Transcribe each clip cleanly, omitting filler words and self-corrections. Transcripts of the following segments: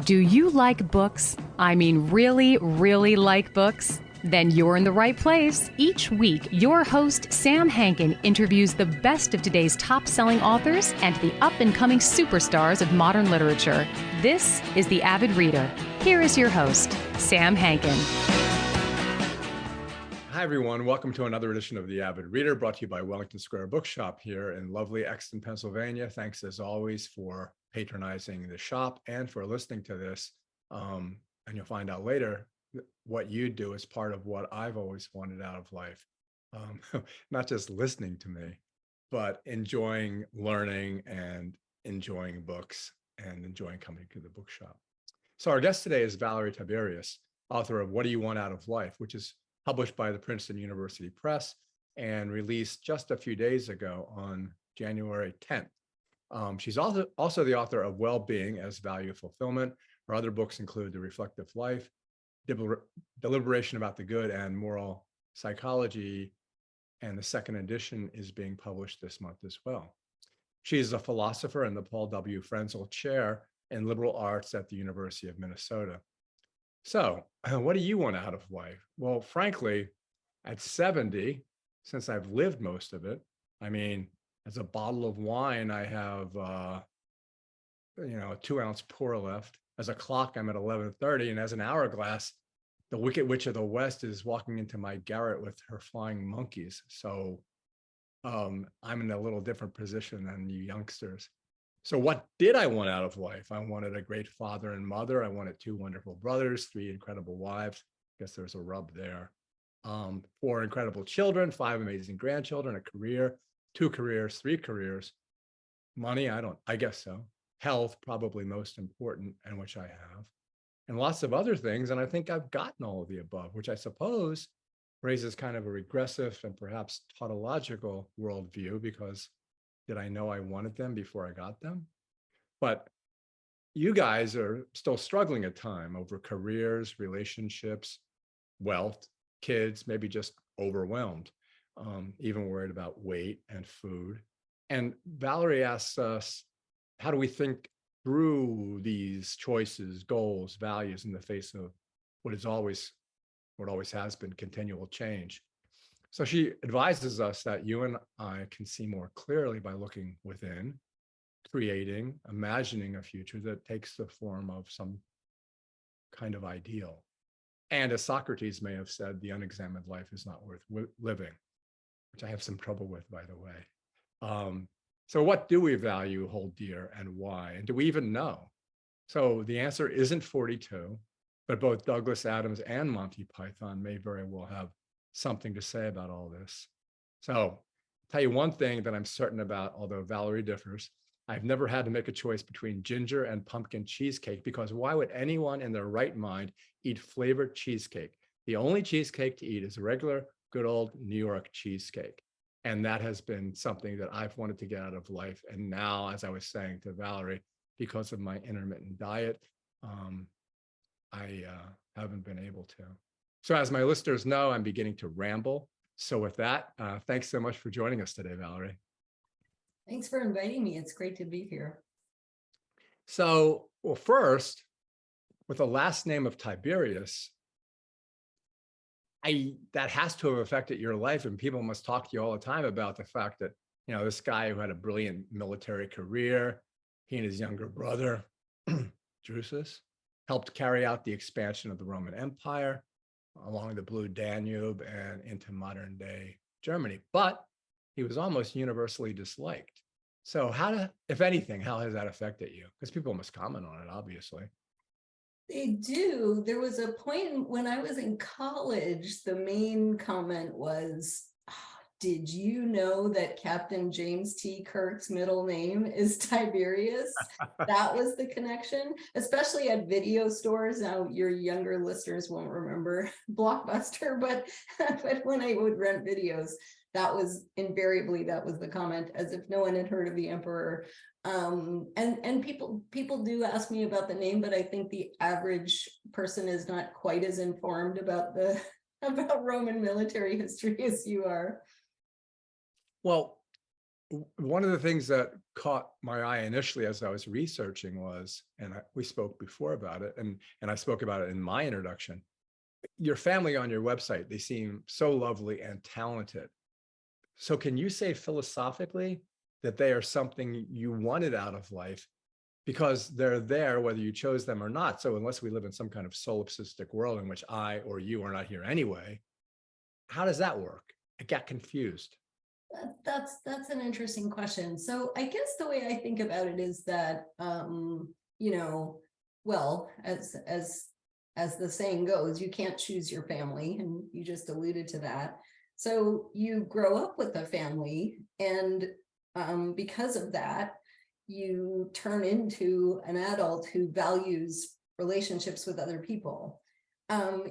Do you like books? I mean, really, really like books? Then you're in the right place. Each week, your host, Sam Hankin, interviews the best of today's top-selling authors and the up-and-coming superstars of modern literature. This is The Avid Reader. Here is your host, Sam Hankin. Hi, everyone. Welcome to another edition of The Avid Reader, brought to you by Wellington Square Bookshop here in lovely Exton, Pennsylvania. Thanks, as always, for patronizing the shop and for listening to this. And you'll find out later what you do is part of what I've always wanted out of life. Not just listening to me, but enjoying learning and enjoying books and enjoying coming to the bookshop. So our guest today is Valerie Tiberius, author of What Do You Want Out of Life, which is published by the Princeton University Press and released just a few days ago on January 10th. She's also the author of Well-Being as Value Fulfillment. Her other books include The Reflective Life, Deliberation About the Good, and Moral Psychology, and the second edition is being published this month as well. She is a philosopher and the Paul W. Frenzel Chair in Liberal Arts at the University of Minnesota. So, what do you want out of life? Well, frankly, at 70, since I've lived most of it, I mean, as a bottle of wine, I have, a 2-ounce pour left. As a clock, I'm at 11:30, and as an hourglass, the Wicked Witch of the West is walking into my garret with her flying monkeys. So, I'm in a little different position than you youngsters. So what did I want out of life? I wanted a great father and mother. I wanted 2 wonderful brothers, 3 incredible wives. I guess there's a rub there. 4 incredible children, 5 amazing grandchildren, a career, 2 careers, 3 careers. Money, I guess so. Health, probably most important, and which I have. And lots of other things. And I think I've gotten all of the above, which I suppose raises kind of a regressive and perhaps tautological worldview, because did I know I wanted them before I got them? But you guys are still struggling at time over careers, relationships, wealth, kids, maybe just overwhelmed, even worried about weight and food. And Valerie asks us, how do we think through these choices, goals, values in the face of what always has been continual change? So she advises us that you and I can see more clearly by looking within, creating, imagining a future that takes the form of some kind of ideal. And as Socrates may have said, the unexamined life is not worth living, which I have some trouble with, by the way. So what do we value, hold dear, and why? And do we even know? So the answer isn't 42, but both Douglas Adams and Monty Python may very well have something to say about all this. So I'll tell you one thing that I'm certain about, although Valerie differs. I've never had to make a choice between ginger and pumpkin cheesecake, because why would anyone in their right mind eat flavored cheesecake? The only cheesecake to eat is a regular, good old New York cheesecake. And that has been something that I've wanted to get out of life. And now, as I was saying to Valerie, because of my intermittent diet, I haven't been able to. So as my listeners know, I'm beginning to ramble. So with that, thanks so much for joining us today, Valerie. Thanks for inviting me. It's great to be here. So, well, first, with the last name of Tiberius, that has to have affected your life, and people must talk to you all the time about the fact that, this guy who had a brilliant military career, he and his younger brother, Drusus, helped carry out the expansion of the Roman Empire along the Blue Danube and into modern day Germany. But he was almost universally disliked. So if anything, how has that affected you? Because people must comment on it, obviously. They do. There was a point when I was in college, the main comment was, did you know that Captain James T. Kirk's middle name is Tiberius? That was the connection, especially at video stores. Now, your younger listeners won't remember Blockbuster, but when I would rent videos, that was the comment, as if no one had heard of the emperor. And people do ask me about the name, but I think the average person is not quite as informed about Roman military history as you are. Well, One of the things that caught my eye initially as I was researching was, and we spoke before about it, and I spoke about it in my introduction, your family on your website, they seem so lovely and talented. So can you say philosophically that they are something you wanted out of life because they're there whether you chose them or not? So unless we live in some kind of solipsistic world in which I or you are not here anyway, how does that work? I got confused. That's an interesting question. So I guess the way I think about it is that you know, well, as the saying goes, you can't choose your family, and you just alluded to that. So you grow up with a family, and because of that, you turn into an adult who values relationships with other people.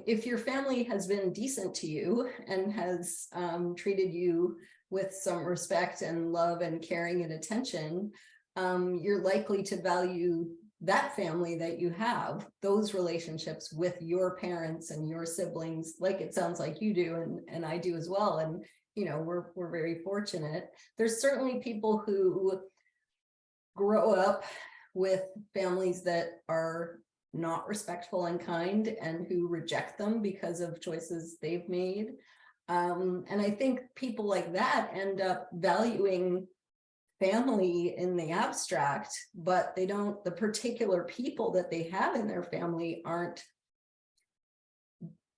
If your family has been decent to you and has treated you with some respect and love and caring and attention, you're likely to value that family that you have, those relationships with your parents and your siblings, like it sounds like you do, and I do as well. And we're very fortunate. There's certainly people who grow up with families that are not respectful and kind, and who reject them because of choices they've made. And I think people like that end up valuing family in the abstract, but they don't, the particular people that they have in their family aren't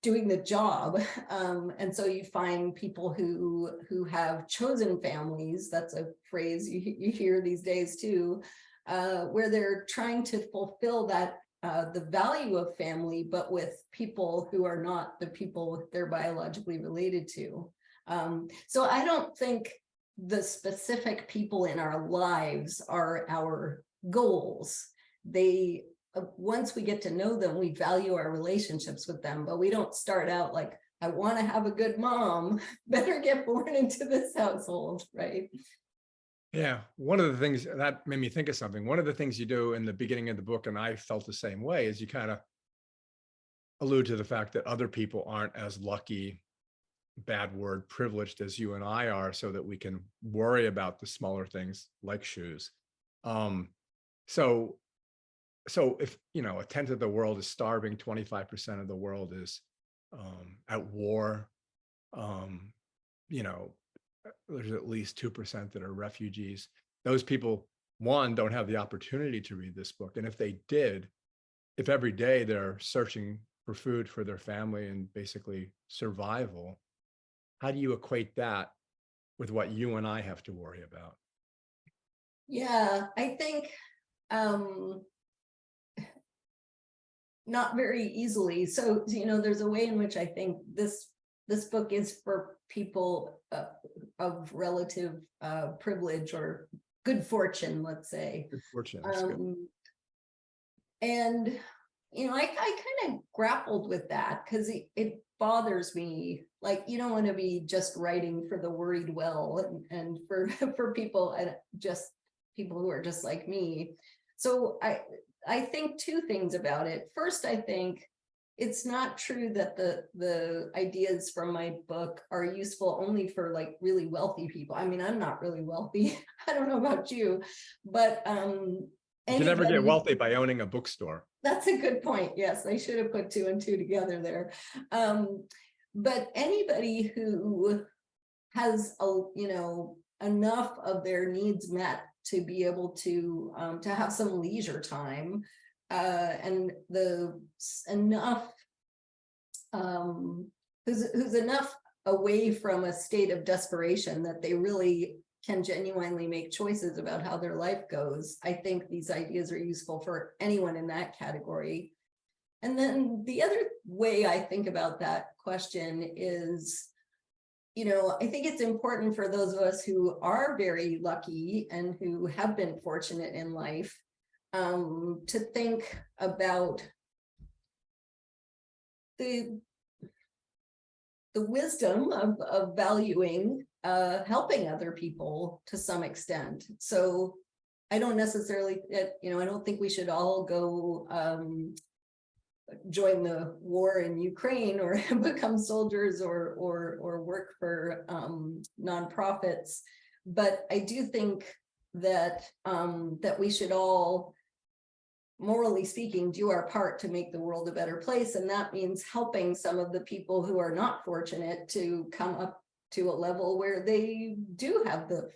doing the job. And so you find people who have chosen families, that's a phrase you hear these days too, where they're trying to fulfill that the value of family, but with people who are not the people they're biologically related to. So I don't think the specific people in our lives are our goals. They, once we get to know them, we value our relationships with them, but we don't start out like, I want to have a good mom, better get born into this household, right? Yeah, one of the things that made me think of something, one of the things you do in the beginning of the book, and I felt the same way, is you kind of allude to the fact that other people aren't as lucky, bad word, privileged as you and I are, so that we can worry about the smaller things like shoes. So if, a tenth of the world is starving, 25% of the world is at war, you know, there's at least 2% that are refugees. Those people, one, don't have the opportunity to read this book. And if they did, if every day they're searching for food for their family and basically survival, how do you equate that with what you and I have to worry about? Yeah, I think not very easily. So, there's a way in which I think this book is for people of relative privilege or good fortune, let's say. Good fortune. That's good. And, I kind of grappled with that because it bothers me. Like, you don't want to be just writing for the worried well and for people, and just people who are just like me. So I think two things about it. First, I think it's not true that the ideas from my book are useful only for like really wealthy people. I mean, I'm not really wealthy. I don't know about you, but you can never get wealthy by owning a bookstore. That's a good point. Yes, I should have put two and two together there. But anybody who has enough of their needs met to be able to have some leisure time, and enough who's enough away from a state of desperation that they really can genuinely make choices about how their life goes. I think these ideas are useful for anyone in that category. And then the other way I think about that question is, I think it's important for those of us who are very lucky and who have been fortunate in life to think about the wisdom of valuing helping other people to some extent. So I don't necessarily, I don't think we should all go join the war in Ukraine or become soldiers or work for nonprofits. But I do think that that we should all, morally speaking, do our part to make the world a better place. And that means helping some of the people who are not fortunate to come up to a level where they do have the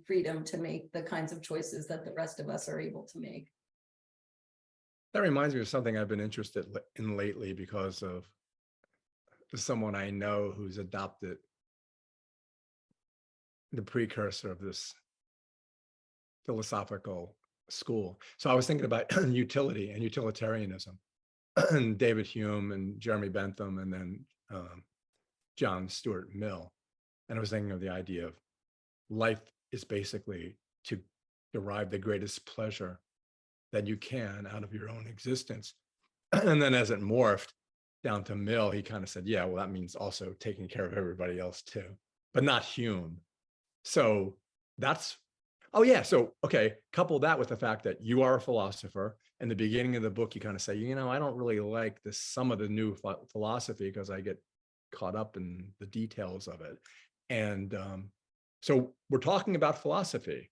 freedom to make the kinds of choices that the rest of us are able to make. That reminds me of something I've been interested in lately because of someone I know who's adopted the precursor of this philosophical school. So I was thinking about utility and utilitarianism, and David Hume and Jeremy Bentham, and then John Stuart Mill. And I was thinking of the idea of life is basically to derive the greatest pleasure that you can out of your own existence. And then as it morphed down to Mill, he kind of said, yeah, well, that means also taking care of everybody else too, but not Hume. So that's, oh yeah, so, okay, couple that with the fact that you are a philosopher. In the beginning of the book, you kind of say, I don't really like some of the new philosophy because I get caught up in the details of it. And so we're talking about philosophy,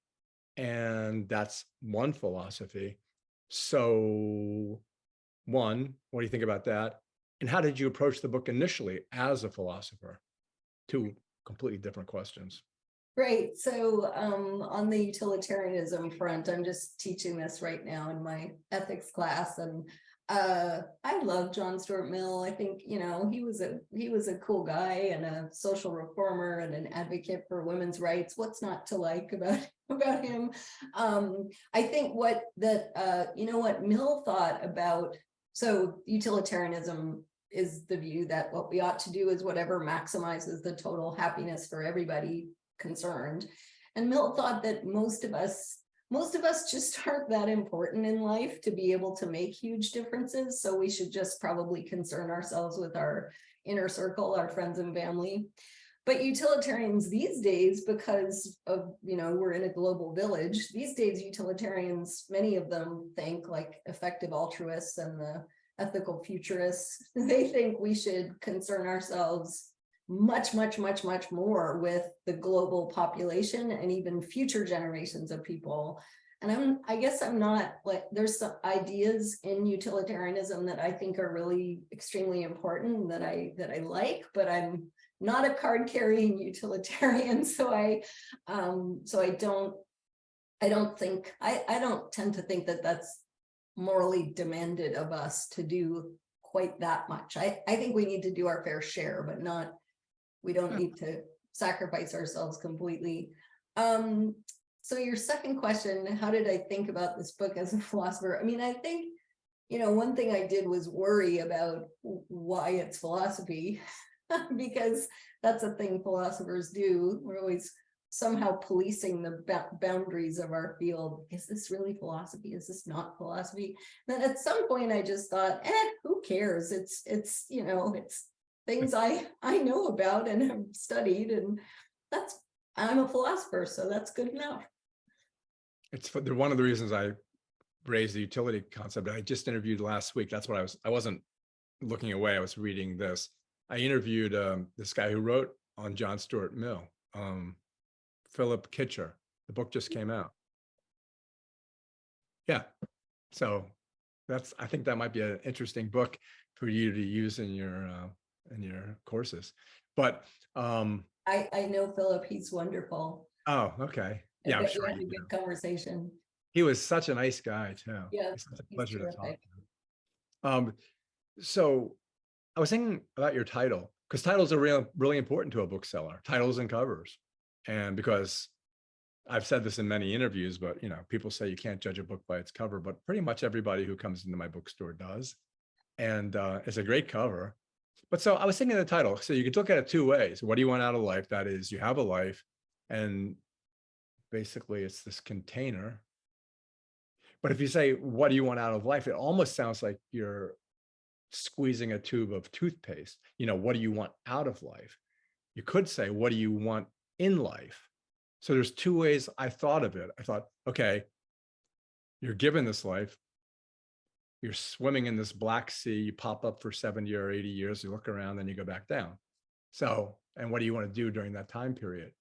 and that's one philosophy. So one, what do you think about that? And how did you approach the book initially as a philosopher? Two completely different questions. Right. So on the utilitarianism front, I'm just teaching this right now in my ethics class, and I love John Stuart Mill. I think he was a cool guy and a social reformer and an advocate for women's rights. What's not to like about him? I think what Mill thought about. So utilitarianism is the view that what we ought to do is whatever maximizes the total happiness for everybody concerned. And Mill thought that most of us just aren't that important in life to be able to make huge differences. So we should just probably concern ourselves with our inner circle, our friends and family. But utilitarians these days, because of, we're in a global village, these days utilitarians, many of them think, like effective altruists and the ethical futurists, they think we should concern ourselves much more with the global population and even future generations of people. And I guess I'm not, like, there's some ideas in utilitarianism that I think are really extremely important that I like, but I'm not a card carrying utilitarian. So I don't tend to think that that's morally demanded of us to do quite that much. I think we need to do our fair share, but we don't need to sacrifice ourselves completely. So your second question, how did I think about this book as a philosopher? I mean, I think, one thing I did was worry about why it's philosophy, because that's a thing philosophers do. We're always somehow policing the boundaries of our field. Is this really philosophy? Is this not philosophy? Then at some point I just thought, who cares? It's things I know about and have studied, and I'm a philosopher, so that's good enough. It's one of the reasons I raised the utility concept. I just interviewed last week. That's what I wasn't looking away. I was reading this. I interviewed this guy who wrote on John Stuart Mill, Philip Kitcher. The book just came out. Yeah. So I think that might be an interesting book for you to use in your courses. But I know Philip, he's wonderful. Oh, okay. Yeah, I'm sure we had a good conversation. He was such a nice guy too. Yeah, it's such a pleasure to talk to him. So I was thinking about your title, because titles are really important to a bookseller, titles and covers. And because I've said this in many interviews, but people say you can't judge a book by its cover, but pretty much everybody who comes into my bookstore does. And it's a great cover. But so I was thinking of the title. So you could look at it two ways. What do you want out of life? That is, you have a life, and basically it's this container. But if you say, what do you want out of life? It almost sounds like you're squeezing a tube of toothpaste. What do you want out of life? You could say, what do you want in life? So there's two ways I thought of it. I thought, okay, you're given this life. You're swimming in this black sea, you pop up for 70 or 80 years, you look around, then you go back down. So, and what do you want to do during that time period?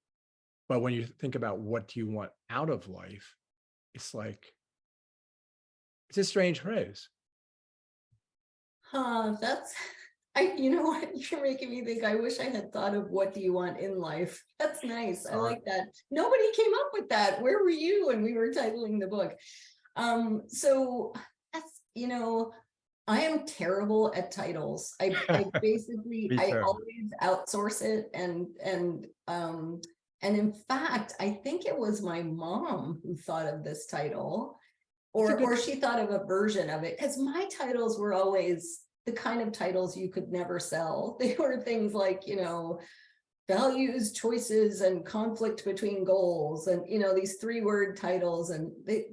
But when you think about what do you want out of life, it's like, it's a strange phrase. That's, you know what, you're making me think, I wish I had thought of what do you want in life. That's nice. I like that. Nobody came up with that. Where were you when we were titling the book? So that's, I am terrible at titles. I basically, I always outsource it. And in fact, I think it was my mom who thought of this title, or she thought of a version of it, because my titles were always the kind of titles you could never sell. They were things like, values, choices, and conflict between goals, and these 3-word titles, and they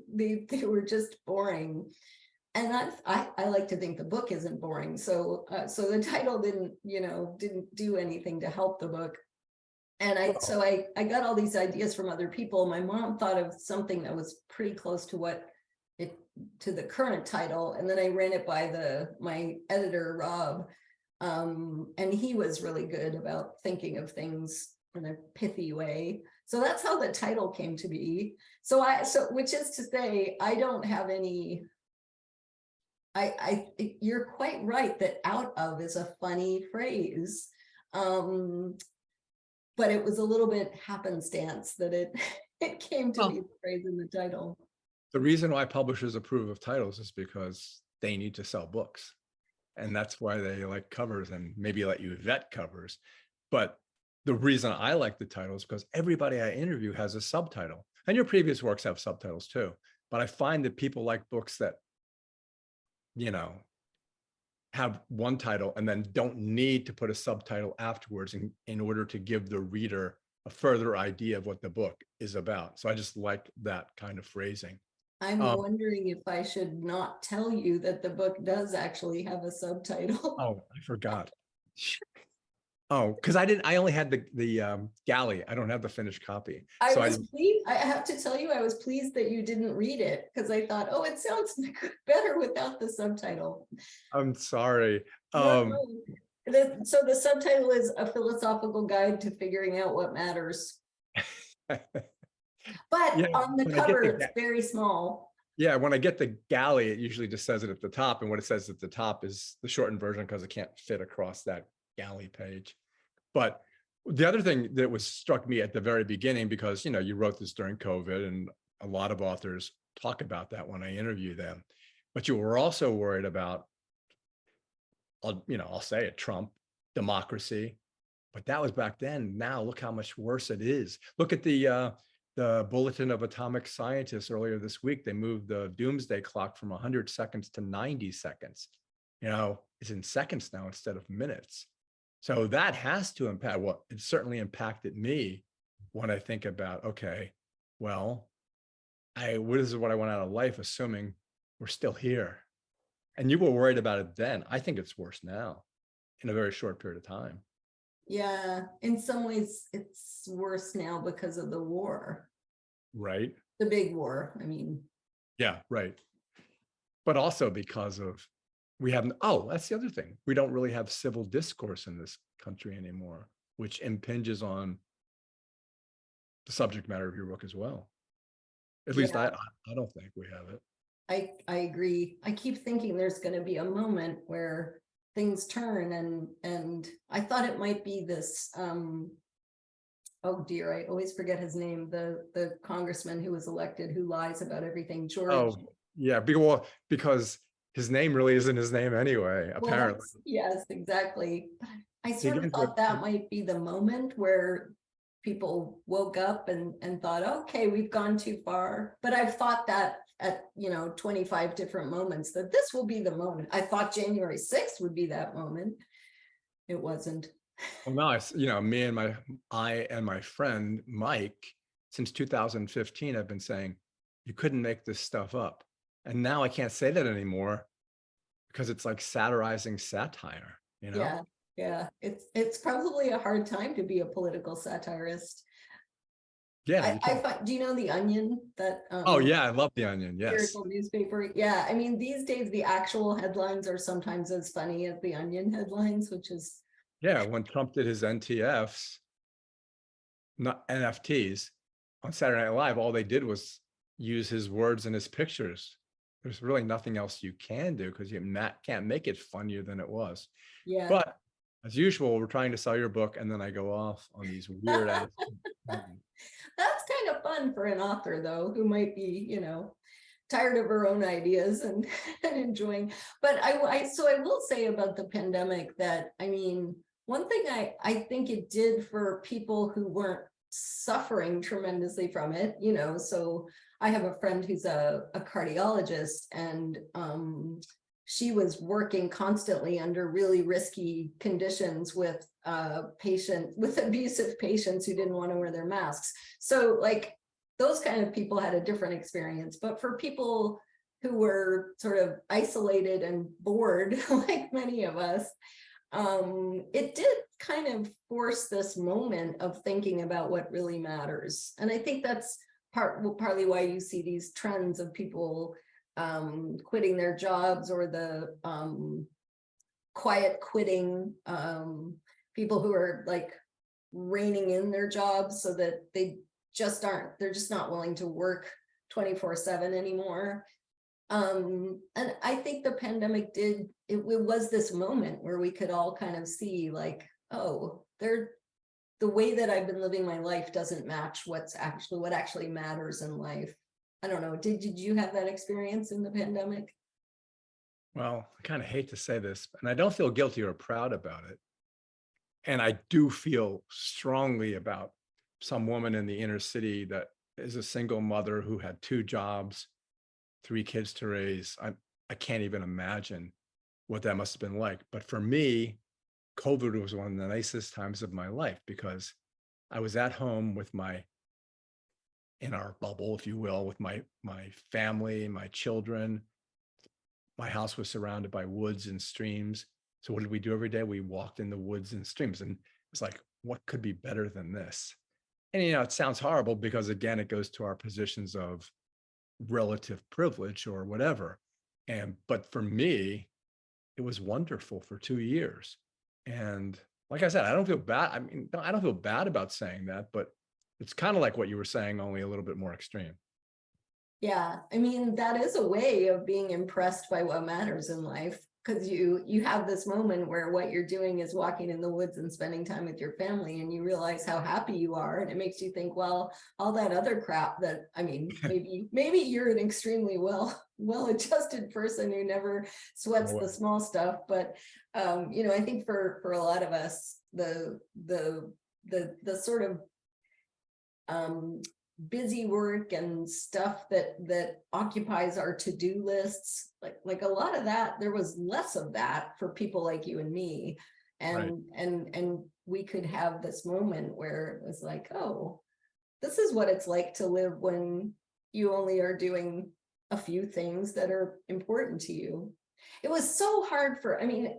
were just boring. And I like to think the book isn't boring, so the title didn't do anything to help the book. And I got all these ideas from other people. My mom thought of something that was pretty close to the current title, and then I ran it by my editor Rob, and he was really good about thinking of things in a pithy way. So that's how the title came to be. So which is to say, I don't have any. You're quite right that "out of" is a funny phrase, but it was a little bit happenstance that it came to be the phrase in the title. The reason why publishers approve of titles is because they need to sell books. And that's why they like covers and maybe let you vet covers. But the reason I like the title is because everybody I interview has a subtitle. And your previous works have subtitles too. But I find that people like books that, have one title and then don't need to put a subtitle afterwards in order to give the reader a further idea of what the book is about. So I just like that kind of phrasing. I'm wondering if I should not tell you that the book does actually have a subtitle. Oh, I forgot. Oh, because I only had the galley. I don't have the finished copy. I have to tell you, I was pleased that you didn't read it, because I thought, oh, it sounds better without the subtitle. I'm sorry. So the subtitle is A Philosophical Guide to Figuring Out What Matters. But yeah, on the cover, it's very small. Yeah, when I get the galley, it usually just says it at the top. And what it says at the top is the shortened version because it can't fit across that galley page. But the other thing that struck me at the very beginning, because, you wrote this during COVID, and a lot of authors talk about that when I interview them. But you were also worried about, I'll say it, Trump, democracy. But that was back then. Now look how much worse it is. Look at the Bulletin of Atomic Scientists earlier this week. They moved the doomsday clock from 100 seconds to 90 seconds. It's in seconds now instead of minutes. So that has to impact. Well, it certainly impacted me when I think about, okay, well, this is what I want out of life, assuming we're still here. And you were worried about it then. I think it's worse now in a very short period of time. Yeah, in some ways it's worse now because of the war. Right. The big war, I mean. Yeah, right. But also because of, that's the other thing. We don't really have civil discourse in this country anymore, which impinges on the subject matter of your book as well. At least I don't think we have it. I agree. I keep thinking there's going to be a moment where things turn, and I thought it might be this oh dear, I always forget his name, the congressman who was elected who lies about everything, George. Oh yeah, because his name really isn't his name anyway, apparently. Yes, exactly. I sort of thought that might be the moment where people woke up and thought, okay, we've gone too far. But I've thought that at 25 different moments, that this will be the moment. I thought January 6th would be that moment. It wasn't. Well, now I and my friend Mike, since 2015, I've been saying you couldn't make this stuff up. And now I can't say that anymore because it's like satirizing satire, Yeah. It's probably a hard time to be a political satirist. Yeah. Do you know The Onion? That oh yeah, I love The Onion. Yes. Satirical newspaper. Yeah, I mean, these days the actual headlines are sometimes as funny as The Onion headlines, which is. Yeah, when Trump did his NTFs, not NFTs on Saturday Night Live, all they did was use his words and his pictures. There's really nothing else you can do because you can't make it funnier than it was. Yeah. But as usual, we're trying to sell your book, and then I go off on these weird ass. That's kind of fun for an author, though, who might be, tired of her own ideas and, and enjoying. But so I will say about the pandemic that, I mean, one thing I think it did for people who weren't suffering tremendously from it, so I have a friend who's a cardiologist, and she was working constantly under really risky conditions with abusive patients who didn't want to wear their masks. So like those kind of people had a different experience. But for people who were sort of isolated and bored, like many of us, it did kind of force this moment of thinking about what really matters. And I think that's partly why you see these trends of people quitting their jobs, or the quiet quitting, people who are like reining in their jobs so that they're just not willing to work 24/7 anymore. And I think the pandemic it was this moment where we could all kind of see like, oh, the way that I've been living my life doesn't match what actually matters in life. I don't know. Did you have that experience in the pandemic? Well, I kind of hate to say this, and I don't feel guilty or proud about it. And I do feel strongly about some woman in the inner city that is a single mother who had 2 jobs, 3 kids to raise. I can't even imagine what that must have been like. But for me, COVID was one of the nicest times of my life because I was at home in our bubble, if you will, with my family, my children. My house was surrounded by woods and streams. So what did we do every day? We walked in the woods and streams, and it's like, what could be better than this? And it sounds horrible because again, it goes to our positions of relative privilege or whatever. But for me, it was wonderful for 2 years. And like I said, I don't feel bad. I mean, I don't feel bad about saying that, but it's kind of like what you were saying, only a little bit more extreme. Yeah, I mean, that is a way of being impressed by what matters in life, because you have this moment where what you're doing is walking in the woods and spending time with your family, and you realize how happy you are, and it makes you think, well, all that other crap that, I mean, maybe you're an extremely well-adjusted person who never sweats the small stuff, but I think for a lot of us, the sort of busy work and stuff that occupies our to-do lists, like a lot of that, there was less of that for people like you and me, and right. and we could have this moment where it was like, oh, this is what it's like to live when you only are doing a few things that are important to you. It was so hard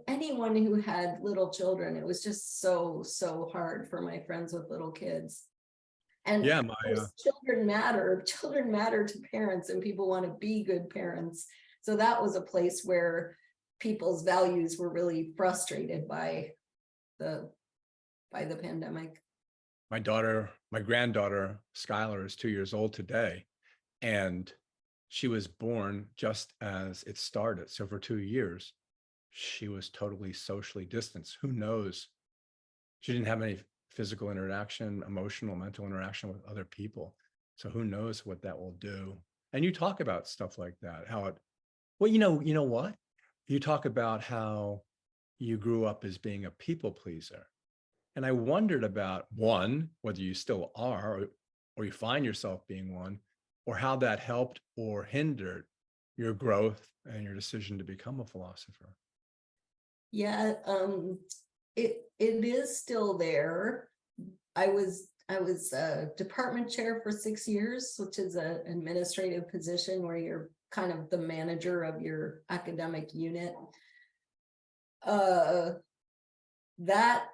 anyone who had little children, it was just so hard for my friends with little kids. And yeah, children matter to parents, and people want to be good parents. So that was a place where people's values were really frustrated by the pandemic. My granddaughter, Skylar, is 2 years old today, and she was born just as it started. So for 2 years, she was totally socially distanced. Who knows? She didn't have any physical interaction, emotional, mental interaction with other people. So who knows what that will do? And you talk about stuff like that, you know what? You talk about how you grew up as being a people pleaser. And I wondered about, one, whether you still are, or you find yourself being one, or how that helped or hindered your growth and your decision to become a philosopher. Yeah, it is still there. I was a department chair for 6 years, which is an administrative position where you're kind of the manager of your academic unit. That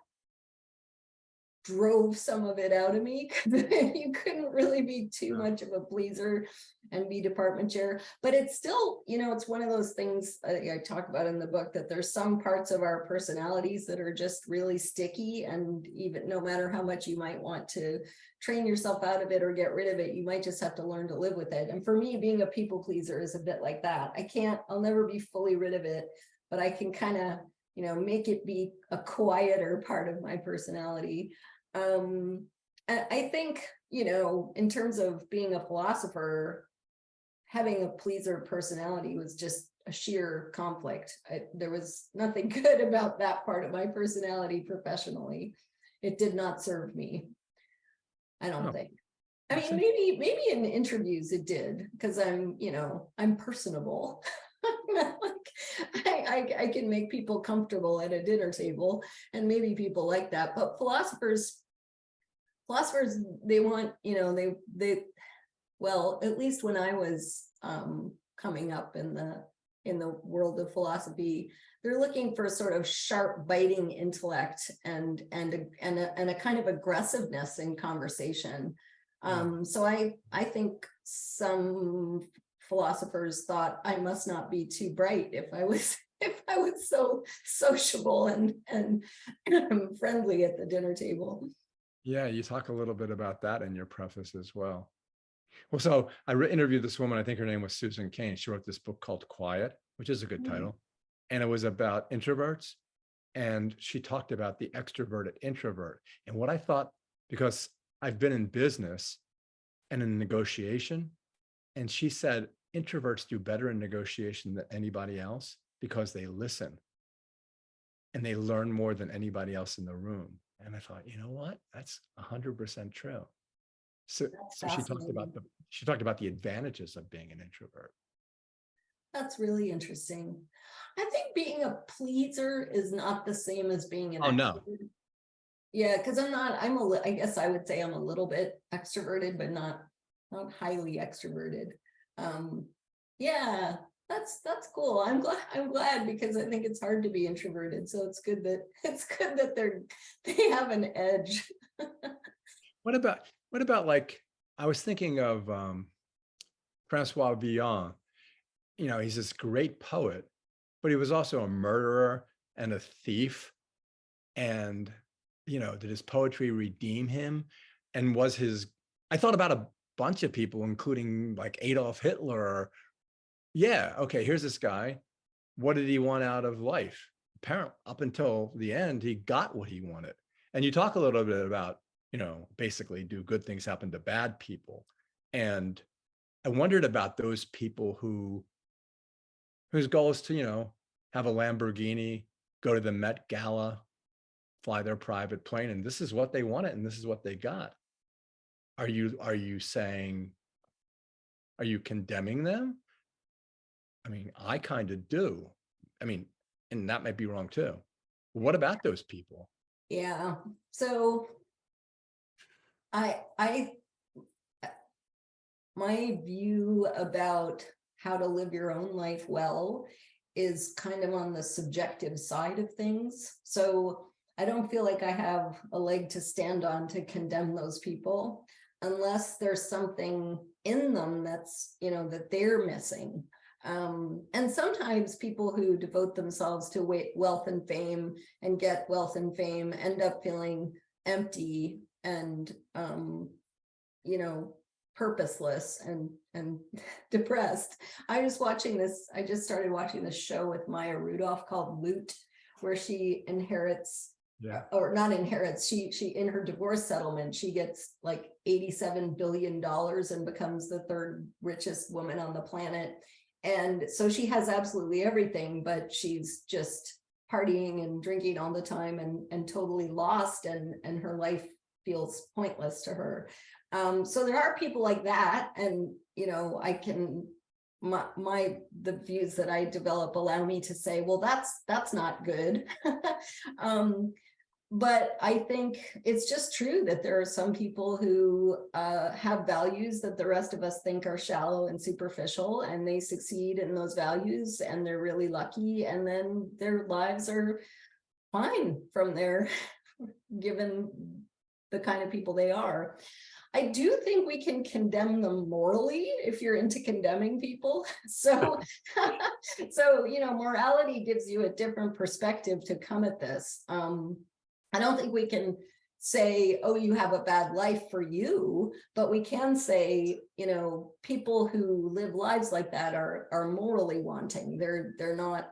drove some of it out of me, because you couldn't really be too much of a pleaser and be department chair. But it's still, it's one of those things I talk about in the book, that there's some parts of our personalities that are just really sticky, and even no matter how much you might want to train yourself out of it or get rid of it, you might just have to learn to live with it. And for me, being a people pleaser is a bit like that. I'll never be fully rid of it, but I can kind of, make it be a quieter part of my personality. I think, in terms of being a philosopher, having a pleaser personality was just a sheer conflict. There was nothing good about that part of my personality professionally. It did not serve me, I don't think. I mean, maybe in interviews it did, because I'm personable. I can make people comfortable at a dinner table, and maybe people like that. But philosophers, they want, well, at least when I was coming up in the world of philosophy, they're looking for sort of sharp, biting intellect and a kind of aggressiveness in conversation. So I think some philosophers thought I must not be too bright if I was so sociable and friendly at the dinner table. Yeah, you talk a little bit about that in your preface as well. Well, so I interviewed this woman, I think her name was Susan Cain. She wrote this book called Quiet, which is a good title. And it was about introverts. And she talked about the extroverted introvert. And what I thought, because I've been in business and in negotiation, and she said introverts do better in negotiation than anybody else because they listen and they learn more than anybody else in the room. And I thought, you know what? That's 100% true. So she talked about the advantages of being an introvert. That's really interesting. I think being a pleaser is not the same as being an extrovert. No. Yeah, because I guess I would say I'm a little bit extroverted, but not highly extroverted. Yeah, that's cool. I'm glad because I think it's hard to be introverted. So it's good that they have an edge. What about like, I was thinking of Francois Villon. He's this great poet, but he was also a murderer and a thief. And, did his poetry redeem him? And I thought about a bunch of people, including like Adolf Hitler. Yeah, okay, here's this guy. What did he want out of life? Apparently, up until the end, he got what he wanted. And you talk a little bit about, basically, do good things happen to bad people? And I wondered about those people whose goal is to, have a Lamborghini, go to the Met Gala, fly their private plane, and this is what they wanted, and this is what they got. Are you saying, are you condemning them? I mean, I kind of do. I mean, and that might be wrong too. What about those people? Yeah. So my view about how to live your own life well is kind of on the subjective side of things. So I don't feel like I have a leg to stand on to condemn those people unless there's something in them that's, that they're missing. And sometimes people who devote themselves to wealth and fame and get wealth and fame end up feeling empty and, purposeless and depressed. I just started watching this show with Maya Rudolph called Loot, where she inherits, or not inherits, she in her divorce settlement, she gets like $87 billion and becomes the third richest woman on the planet. And so she has absolutely everything, but she's just partying and drinking all the time and totally lost, and her life feels pointless to her. So there are people like that, and the views that I develop allow me to say, well, that's not good. But I think it's just true that there are some people who have values that the rest of us think are shallow and superficial, and they succeed in those values and they're really lucky, and then their lives are fine from there, given the kind of people they are. I do think we can condemn them morally if you're into condemning people. So, morality gives you a different perspective to come at this. I don't think we can say, oh, you have a bad life for you, but we can say, people who live lives like that are morally wanting. They're not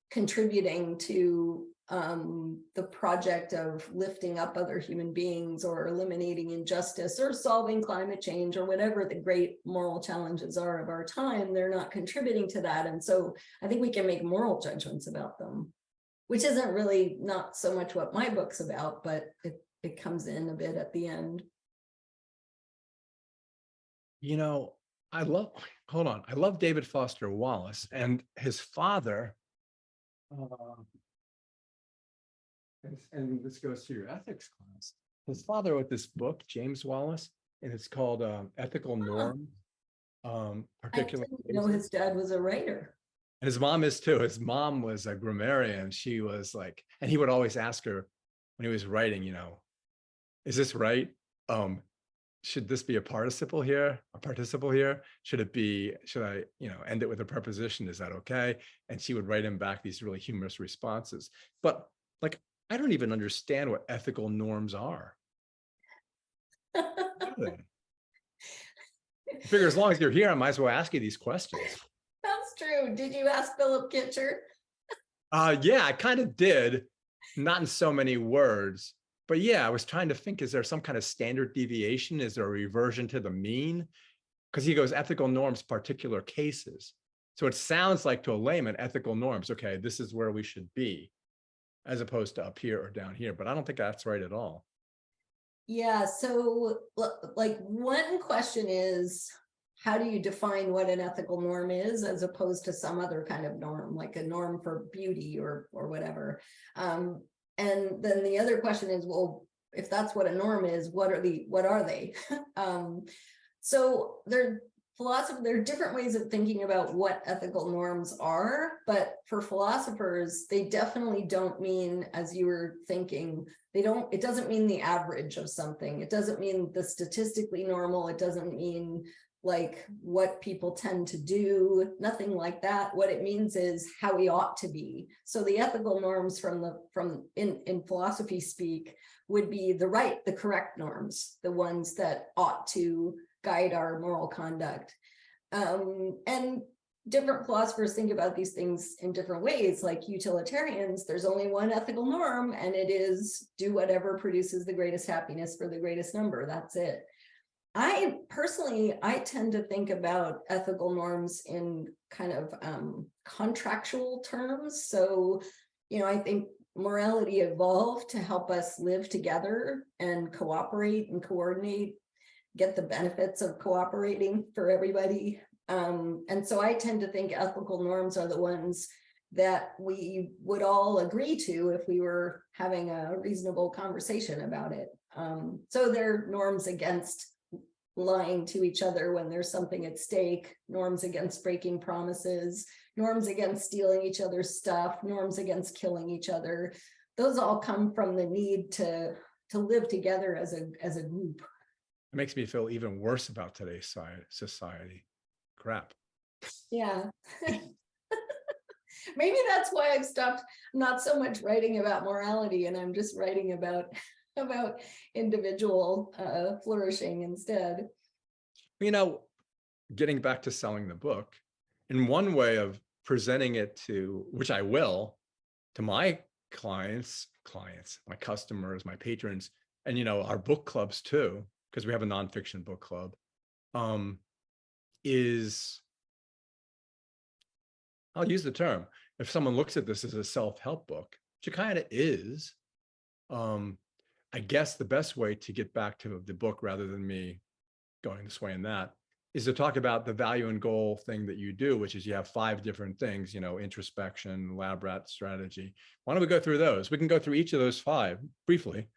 contributing to the project of lifting up other human beings or eliminating injustice or solving climate change or whatever the great moral challenges are of our time. They're not contributing to that. And so I think we can make moral judgments about them, which isn't really not so much what my book's about, but it comes in a bit at the end. I love David Foster Wallace, and his father, and this goes to your ethics class. His father wrote this book, James Wallace, and it's called Ethical Norms. Particularly, I didn't know his dad was a writer. And his mom is too. His mom was a grammarian. She was like, and he would always ask her when he was writing, is this right? Should this be a participle here? A participle here? Should I, end it with a preposition? Is that okay? And she would write him back these really humorous responses. But like, I don't even understand what ethical norms are. I figure as long as you're here, I might as well ask you these questions. That's true. Did you ask Philip Kitcher? Yeah, I kind of did. Not in so many words. But yeah, I was trying to think, is there some kind of standard deviation? Is there a reversion to the mean? Because he goes ethical norms, particular cases. So it sounds like to a layman, ethical norms, okay, this is where we should be, as opposed to up here or down here. But I don't think that's right at all. Yeah, so like one question is, how do you define what an ethical norm is as opposed to some other kind of norm, like a norm for beauty or whatever? And then the other question is, well, if that's what a norm is, what are they? So there are different ways of thinking about what ethical norms are, but for philosophers, they definitely don't mean, as you were thinking, it doesn't mean the average of something. It doesn't mean the statistically normal. It doesn't mean like what people tend to do, nothing like that. What it means is how we ought to be. So the ethical norms in philosophy speak would be the correct norms, the ones that ought to guide our moral conduct. And different philosophers think about these things in different ways. Like utilitarians, there's only one ethical norm, and it is do whatever produces the greatest happiness for the greatest number. That's it. I tend to think about ethical norms in kind of contractual terms. So, I think morality evolved to help us live together and cooperate and coordinate, get the benefits of cooperating for everybody. And so I tend to think ethical norms are the ones that we would all agree to if we were having a reasonable conversation about it. So they're norms against lying to each other when there's something at stake, norms against breaking promises, norms against stealing each other's stuff, norms against killing each other. Those all come from the need to live together as a group. It makes me feel even worse about today's society. Crap. Yeah. Maybe that's why I've stopped not so much writing about morality, and I'm just writing about individual flourishing instead. Getting back to selling the book, in one way of presenting it to, which I will, to my clients, my customers, my patrons, and our book clubs too, because we have a nonfiction book club, is, I'll use the term, if someone looks at this as a self-help book, which it kind of is, I guess the best way to get back to the book, rather than me going this way and that, is to talk about the value and goal thing that you do, which is you have 5 different things, introspection, lab rat strategy. Why don't we go through those? We can go through each of those 5 briefly.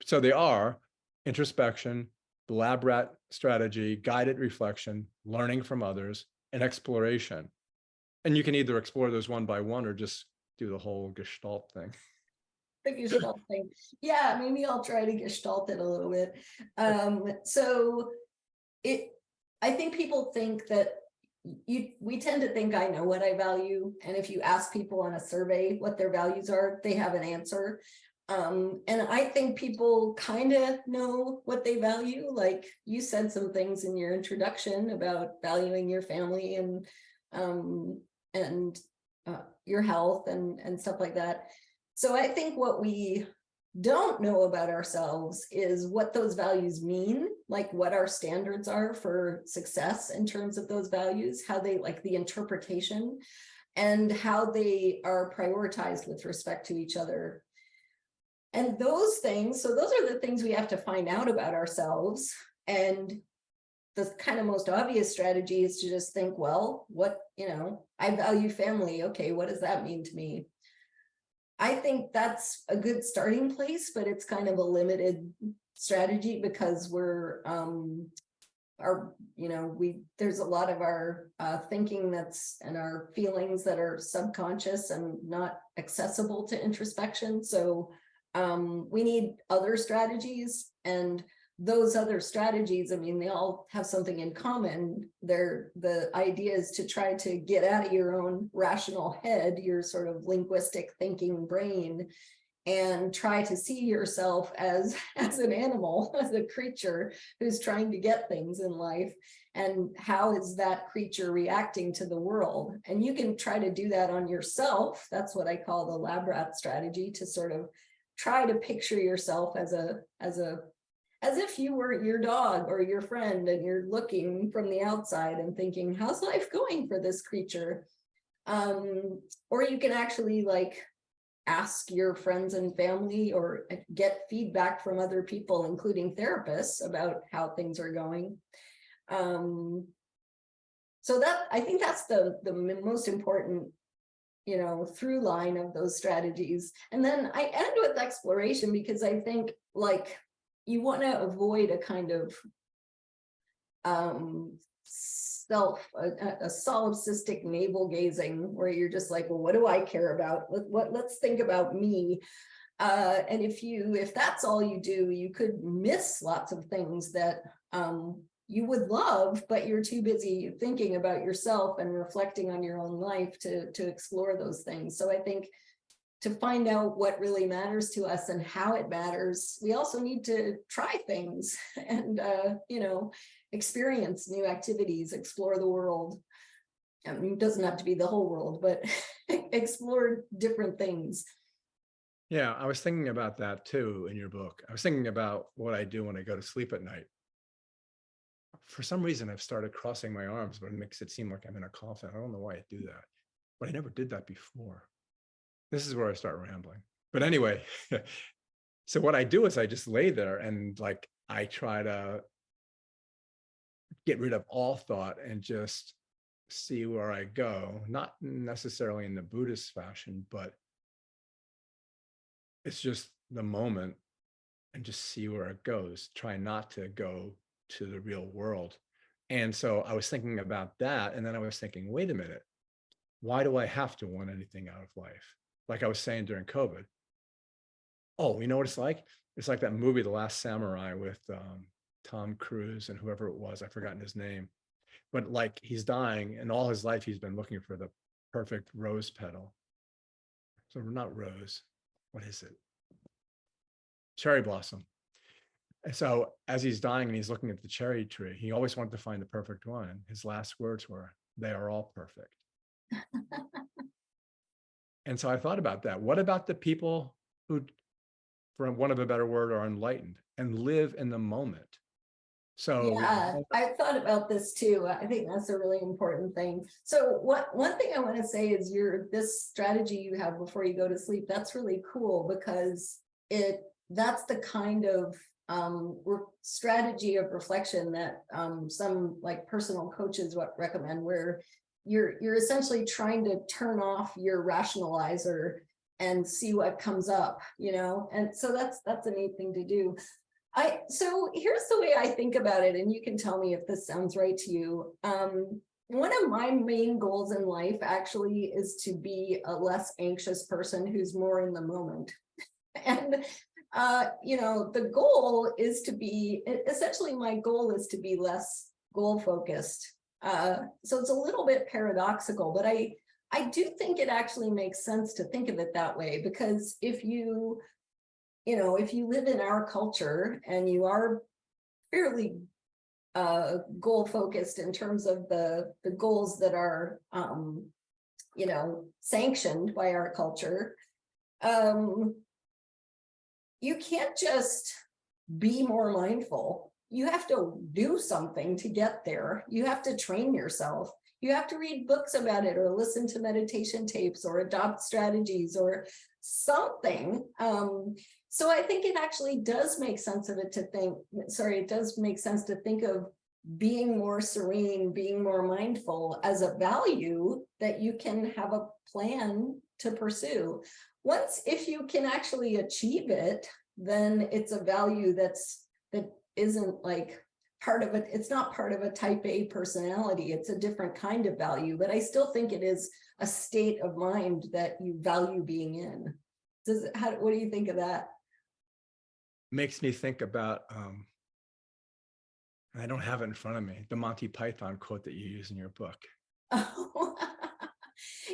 So they are introspection, the lab rat strategy, guided reflection, learning from others, and exploration. And you can either explore those one by one or just do the whole Gestalt thing. The Gestalt thing. Yeah, maybe I'll try to Gestalt it a little bit. I think people think that we tend to think I know what I value. And if you ask people on a survey what their values are, they have an answer. And I think people kind of know what they value. Like you said some things in your introduction about valuing your family and your health and stuff like that. So I think what we don't know about ourselves is what those values mean, like what our standards are for success in terms of those values, how they like the interpretation and how they are prioritized with respect to each other. And those things, so those are the things we have to find out about ourselves. And the kind of most obvious strategy is to just think, well, what, I value family. Okay, what does that mean to me? I think that's a good starting place, but it's kind of a limited strategy because there's a lot of our thinking and our feelings that are subconscious and not accessible to introspection. So we need other strategies, and those other strategies, I mean, they all have something in common. The idea is to try to get out of your own rational head, your sort of linguistic thinking brain, and try to see yourself as an animal, as a creature who's trying to get things in life. And how is that creature reacting to the world? And you can try to do that on yourself. That's what I call the lab rat strategy, to sort of try to picture yourself as if you were your dog or your friend, and you're looking from the outside and thinking, how's life going for this creature? Or you can actually ask your friends and family or get feedback from other people, including therapists, about how things are going. So that, I think that's the most important through line of those strategies. And then I end with exploration, because I think you want to avoid a kind of solipsistic navel gazing, where you're just like, well, what do I care about? Let's think about me. And if that's all you do, you could miss lots of things that you would love, but you're too busy thinking about yourself and reflecting on your own life to explore those things. So I think to find out what really matters to us and how it matters, we also need to try things and, experience new activities, explore the world. I mean, it doesn't have to be the whole world, but explore different things. Yeah, I was thinking about that too in your book. I was thinking about what I do when I go to sleep at night. For some reason, I've started crossing my arms, but it makes it seem like I'm in a coffin. I don't know why I do that, but I never did that before. This is where I start rambling. But anyway, so what I do is I just lay there and I try to get rid of all thought and just see where I go, not necessarily in the Buddhist fashion, but it's just the moment and just see where it goes. Try not to go to the real world. And so I was thinking about that. And then I was thinking, wait a minute, why do I have to want anything out of life? Like I was saying during COVID. Oh, you know what it's like? It's like that movie, The Last Samurai, with Tom Cruise and whoever it was, I've forgotten his name. But he's dying, and all his life he's been looking for the perfect rose petal. So not rose, what is it? Cherry blossom. And so as he's dying and he's looking at the cherry tree, he always wanted to find the perfect one. His last words were, "They are all perfect." And so I thought about that. What about the people who, for want of a better word, are enlightened and live in the moment? So yeah, I thought about this too. I think that's a really important thing. So one thing I want to say is this strategy you have before you go to sleep, that's really cool, because that's the kind of strategy of reflection that some personal coaches recommend, where you're essentially trying to turn off your rationalizer and see what comes up, and so that's a neat thing to do. So here's the way I think about it, and you can tell me if this sounds right to you. One of my main goals in life actually is to be a less anxious person who's more in the moment. And the goal is to be, essentially my goal is to be less goal focused. So it's a little bit paradoxical, but I do think it actually makes sense to think of it that way, because if you live in our culture and you are fairly goal focused in terms of the goals that are sanctioned by our culture, you can't just be more mindful. You have to do something to get there. You have to train yourself. You have to read books about it, or listen to meditation tapes, or adopt strategies or something. So I think it actually does make sense of it to think, it does make sense to think of being more serene, being more mindful as a value that you can have a plan to pursue. If you can actually achieve it, then it's a value that isn't like part of it. It's not part of a type A personality. It's a different kind of value, but I still think it is a state of mind that you value being in. What do you think of that? Makes me think about, I don't have it in front of me, the Monty Python quote that you use in your book. Oh,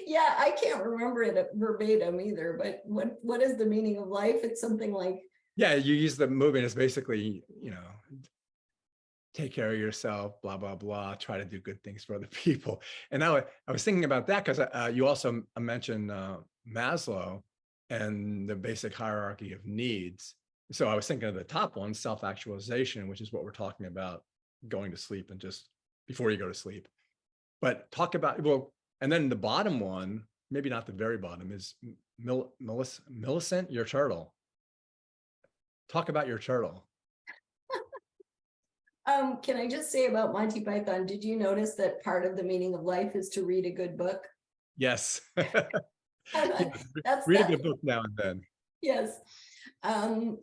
yeah, I can't remember it verbatim either, but what is the meaning of life? It's something like, yeah, you use the movie and it's basically, take care of yourself, blah, blah, blah, try to do good things for other people. And I was thinking about that because you also mentioned Maslow and the basic hierarchy of needs. So I was thinking of the top one, self-actualization, which is what we're talking about going to sleep and just before you go to sleep. But talk about, and then the bottom one, maybe not the very bottom, is Millicent, your turtle. Talk about your turtle. Can I just say about Monty Python, did you notice that part of the meaning of life is to read a good book? Yes. That's read a good book now and then. Yes.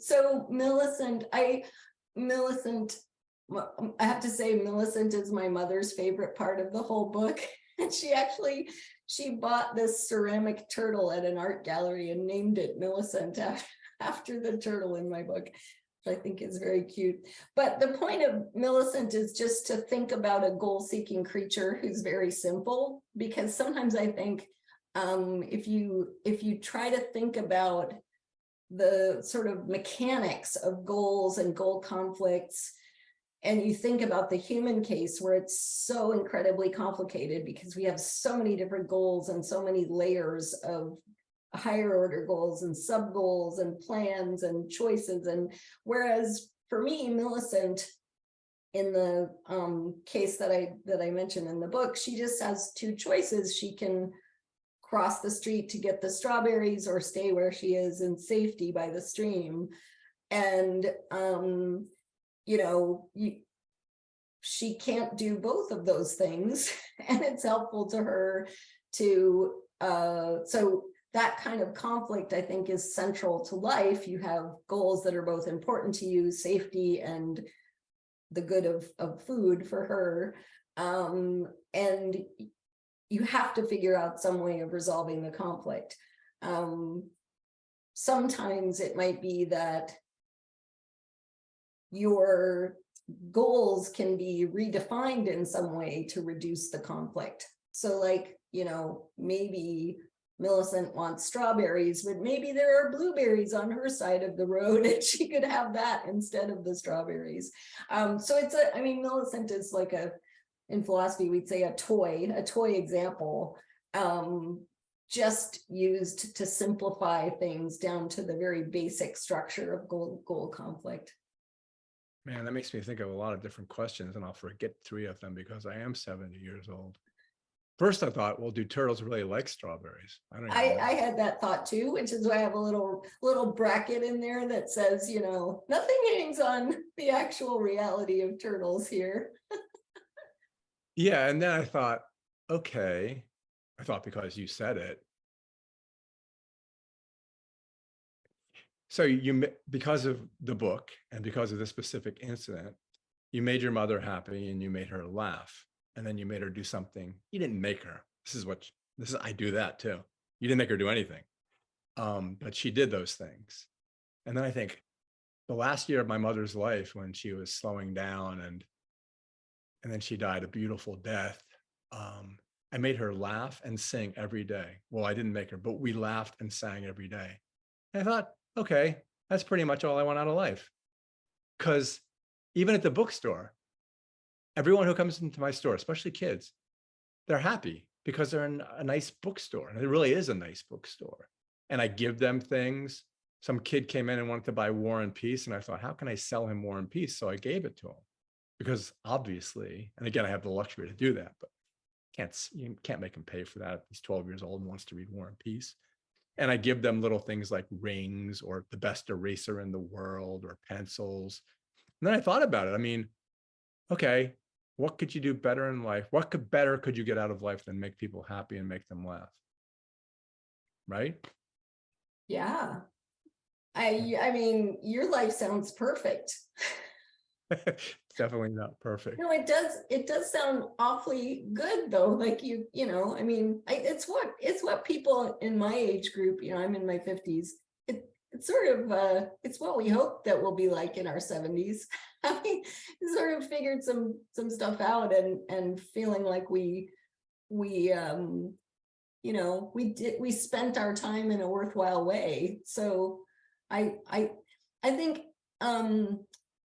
So Millicent, I have to say Millicent is my mother's favorite part of the whole book. And she bought this ceramic turtle at an art gallery and named it Millicent after the turtle in my book. I think is very cute. But the point of Millicent is just to think about a goal-seeking creature who's very simple, because sometimes I think if you try to think about the sort of mechanics of goals and goal conflicts, and you think about the human case where it's so incredibly complicated because we have so many different goals and so many layers of higher order goals and sub goals and plans and choices. And whereas for me, Millicent, in the case that I mentioned in the book, she just has two choices. She can cross the street to get the strawberries or stay where she is in safety by the stream. And she can't do both of those things, and it's helpful to her to so that kind of conflict, I think, is central to life. You have goals that are both important to you, safety and the good of food for her. And you have to figure out some way of resolving the conflict. Sometimes it might be that your goals can be redefined in some way to reduce the conflict. So like, maybe Millicent wants strawberries, but maybe there are blueberries on her side of the road and she could have that instead of the strawberries. So Millicent is like in philosophy, we'd say a toy example, just used to simplify things down to the very basic structure of goal conflict. Man, that makes me think of a lot of different questions, and I'll forget 3 of them because I am 70 years old. First, I thought, well, do turtles really like strawberries? I had that thought too, which is why I have a little bracket in there that says, nothing hangs on the actual reality of turtles here. Yeah, and then I thought, okay, because you said it. So because of the book and because of this specific incident, you made your mother happy and you made her laugh. And then you made her do something. You didn't make her. I do that too. You didn't make her do anything. But she did those things. And then I think the last year of my mother's life, when she was slowing down and then she died a beautiful death, I made her laugh and sing every day. Well, I didn't make her, but we laughed and sang every day. And I thought, okay, that's pretty much all I want out of life. Because even at the bookstore, everyone who comes into my store, especially kids, they're happy because they're in a nice bookstore. And it really is a nice bookstore. And I give them things. Some kid came in and wanted to buy War and Peace. And I thought, how can I sell him War and Peace? So I gave it to him. Because obviously, and again, I have the luxury to do that, but you can't make him pay for that. He's 12 years old and wants to read War and Peace. And I give them little things like rings or the best eraser in the world or pencils. And then I thought about it. I mean, okay, what could you do better in life? What better could you get out of life than make people happy and make them laugh? Right? Yeah. I mean, your life sounds perfect. Definitely not perfect. No, it does sound awfully good though. Like I mean, it's what people in my age group, I'm in my 50s. It's sort of it's what we hope that we'll be like in our 70s. Having sort of figured some stuff out and feeling like we spent our time in a worthwhile way. So I think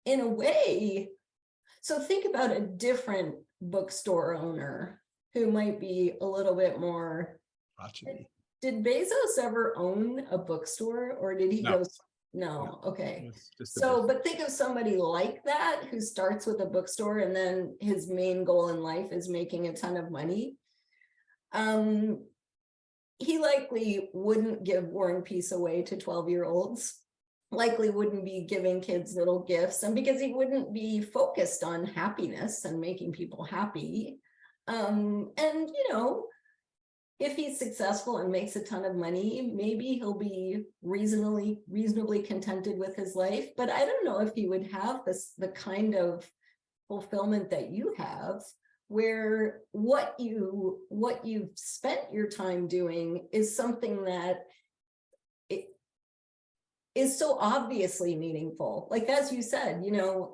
in a way, so think about a different bookstore owner who might be a little bit more. Did Bezos ever own a bookstore, or did he go? No. Okay. So, but think of somebody like that who starts with a bookstore and then his main goal in life is making a ton of money. He likely wouldn't give War and Peace away to 12-year-olds. Likely wouldn't be giving kids little gifts, and because he wouldn't be focused on happiness and making people happy. And if he's successful and makes a ton of money, maybe he'll be reasonably contented with his life. But I don't know if he would have the kind of fulfillment that you have, where what you've spent your time doing is something that is so obviously meaningful. Like, as you said,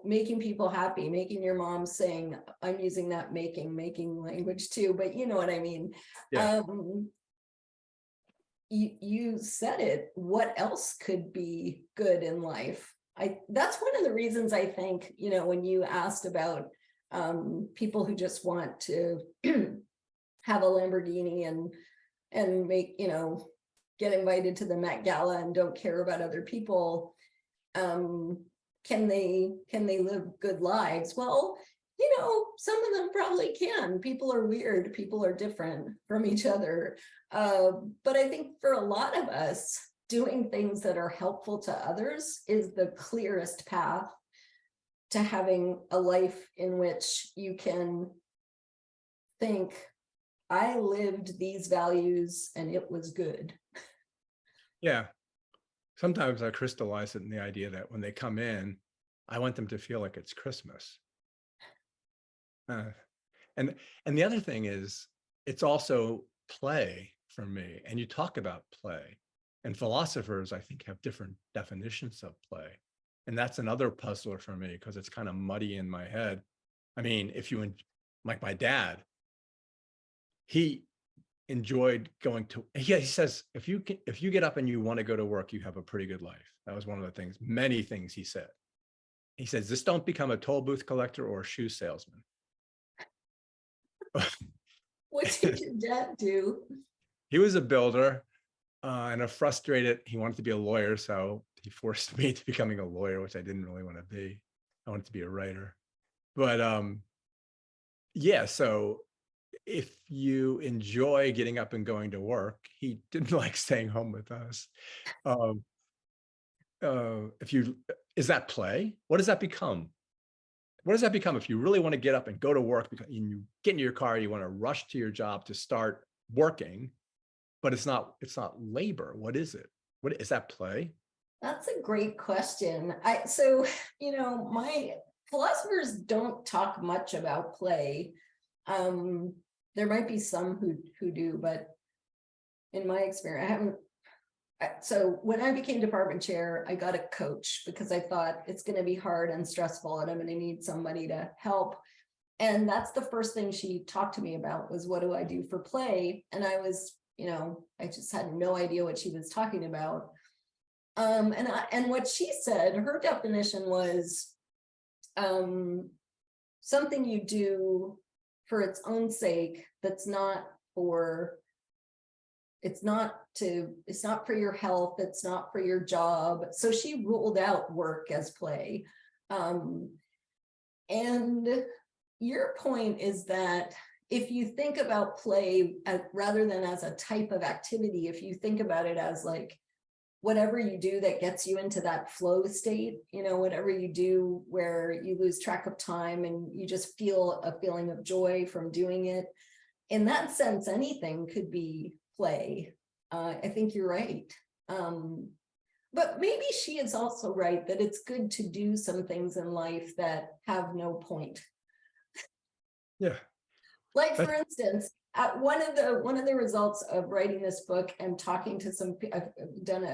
making people happy, making your mom sing. I'm using that making language too, but you know what I mean? Yeah. You said it. What else could be good in life? That's one of the reasons I think, when you asked about people who just want to have a Lamborghini and make, get invited to the Met Gala and don't care about other people, can they live good lives? Well, some of them probably can. People are weird. People are different from each other. But I think for a lot of us, doing things that are helpful to others is the clearest path to having a life in which you can think, I lived these values and it was good. Yeah. Sometimes I crystallize it in the idea that when they come in, I want them to feel like it's Christmas. And the other thing is, it's also play for me. And you talk about play, and philosophers, I think, have different definitions of play. And that's another puzzler for me because it's kind of muddy in my head. I mean, like my dad, he enjoyed going to, he says, if you get up and you want to go to work, you have a pretty good life. That was one of the things, many things he said. He says, just don't become a toll booth collector or a shoe salesman. What did your dad do? He was a builder and he wanted to be a lawyer. So he forced me to becoming a lawyer, which I didn't really want to be. I wanted to be a writer. But yeah, so if you enjoy getting up and going to work, he didn't like staying home with us. Is that play? What does that become? What does that become if you really want to get up and go to work, because you get in your car, you want to rush to your job to start working, but it's not labor. What is it? What is that play? That's a great question. My philosophers don't talk much about play. There might be some who do, but in my experience, So when I became department chair, I got a coach because I thought it's going to be hard and stressful and I'm going to need somebody to help. And that's the first thing she talked to me about was, what do I do for play? And I was, I just had no idea what she was talking about. And what she said, her definition was something you do for its own sake, that's not for, it's not for your health, it's not for your job. So she ruled out work as play. And your point is that if you think about play rather than as a type of activity, if you think about it as like whatever you do that gets you into that flow state, whatever you do where you lose track of time and you just feel a feeling of joy from doing it, in that sense, anything could be play. I think you're right. But maybe she is also right that it's good to do some things in life that have no point. Yeah. Like, for instance, one of the results of writing this book and talking to I've done